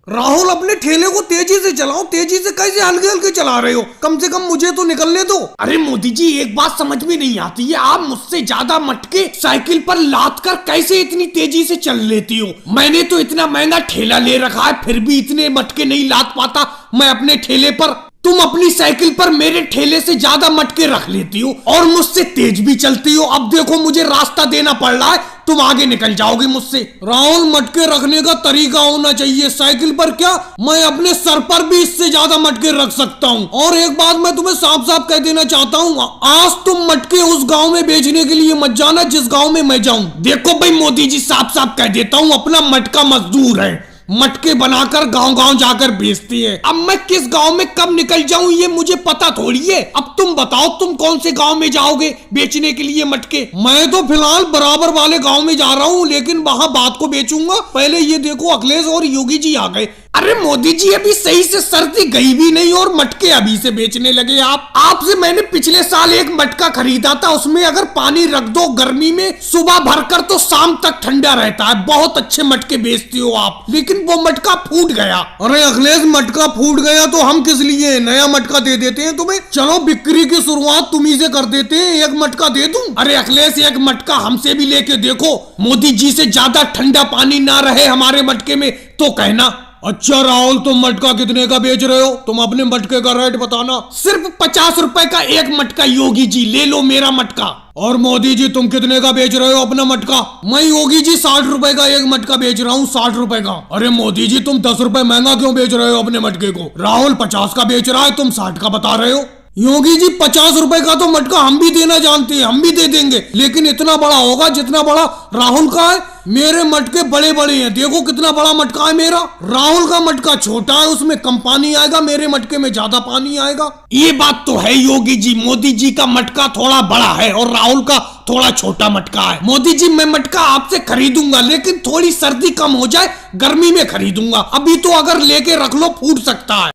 राहुल अपने ठेले को तेजी से चलाओ, तेजी से कैसे हल्के हल्के चला रहे हो? कम से कम मुझे तो निकलने दो। अरे मोदी जी, एक बात समझ में नहीं आती है, आप मुझसे ज्यादा मटके साइकिल पर लाद कर कैसे इतनी तेजी से चल लेती हो? मैंने तो इतना महंगा ठेला ले रखा है, फिर भी इतने मटके नहीं लाद पाता मैं अपने ठेले पर। तुम अपनी साइकिल पर मेरे ठेले से ज्यादा मटके रख लेती हो और मुझसे तेज भी चलती हो। अब देखो मुझे रास्ता देना पड़ रहा है, तुम आगे निकल जाओगे मुझसे। राहुल, मटके रखने का तरीका होना चाहिए। साइकिल पर क्या, मैं अपने सर पर भी इससे ज्यादा मटके रख सकता हूँ। और एक बात मैं तुम्हें साफ साफ कह देना चाहता हूँ, आज तुम मटके उस गांव में बेचने के लिए मत जाना जिस गांव में मैं जाऊँ। देखो भाई मोदी जी, साफ साफ कह देता हूँ, अपना मटका मजदूर है, मटके बनाकर गांव गांव जाकर बेचती है। अब मैं किस गांव में कब निकल जाऊं ये मुझे पता थोड़ी है। अब तुम बताओ, तुम कौन से गांव में जाओगे बेचने के लिए मटके? मैं तो फिलहाल बराबर वाले गांव में जा रहा हूं, लेकिन वहां बात को बेचूंगा। पहले ये देखो, अखिलेश और योगी जी आ गए। अरे मोदी जी, अभी सही से सर्दी गई भी नहीं और मटके अभी से बेचने लगे आप। आपसे मैंने पिछले साल एक मटका खरीदा था, उसमें अगर पानी रख दो गर्मी में सुबह भरकर तो शाम तक ठंडा रहता है। बहुत अच्छे मटके बेचती हो आप, लेकिन वो मटका फूट गया। अरे अखिलेश, मटका फूट गया तो हम किस लिए नया मटका दे देते हैं तुम्हें। चलो बिक्री की शुरुआत तुम्ही से कर देते हैं, एक मटका दे दूं। अरे अखिलेश, एक मटका हमसे भी लेके देखो, मोदी जी से ज्यादा ठंडा पानी ना रहे हमारे मटके में तो कहना। अच्छा राहुल, तुम मटका कितने का बेच रहे हो? तुम अपने मटके का रेट बताना। सिर्फ 50 रुपए का एक मटका। योगी जी, ले लो मेरा मटका। और मोदी जी, तुम कितने का बेच रहे हो अपना मटका? मैं योगी जी 60 रुपए का एक मटका बेच रहा हूँ, 60 रुपए का। अरे मोदी जी, तुम 10 रुपए महंगा क्यों बेच रहे हो अपने मटके को? राहुल 50 का बेच रहा है, तुम 60 का बता रहे हो। योगी जी, 50 रुपए का तो मटका हम भी देना जानते हैं, हम भी दे देंगे, लेकिन इतना बड़ा होगा जितना बड़ा राहुल का है। मेरे मटके बड़े बड़े हैं, देखो कितना बड़ा मटका है मेरा। राहुल का मटका छोटा है, उसमें कम पानी आएगा, मेरे मटके में ज्यादा पानी आएगा। ये बात तो है योगी जी, मोदी जी का मटका थोड़ा बड़ा है और राहुल का थोड़ा छोटा मटका है। मोदी जी, मैं मटका आपसे खरीदूंगा, लेकिन थोड़ी सर्दी कम हो जाए, गर्मी में खरीदूंगा। अभी तो अगर लेके रख लो फूट सकता है।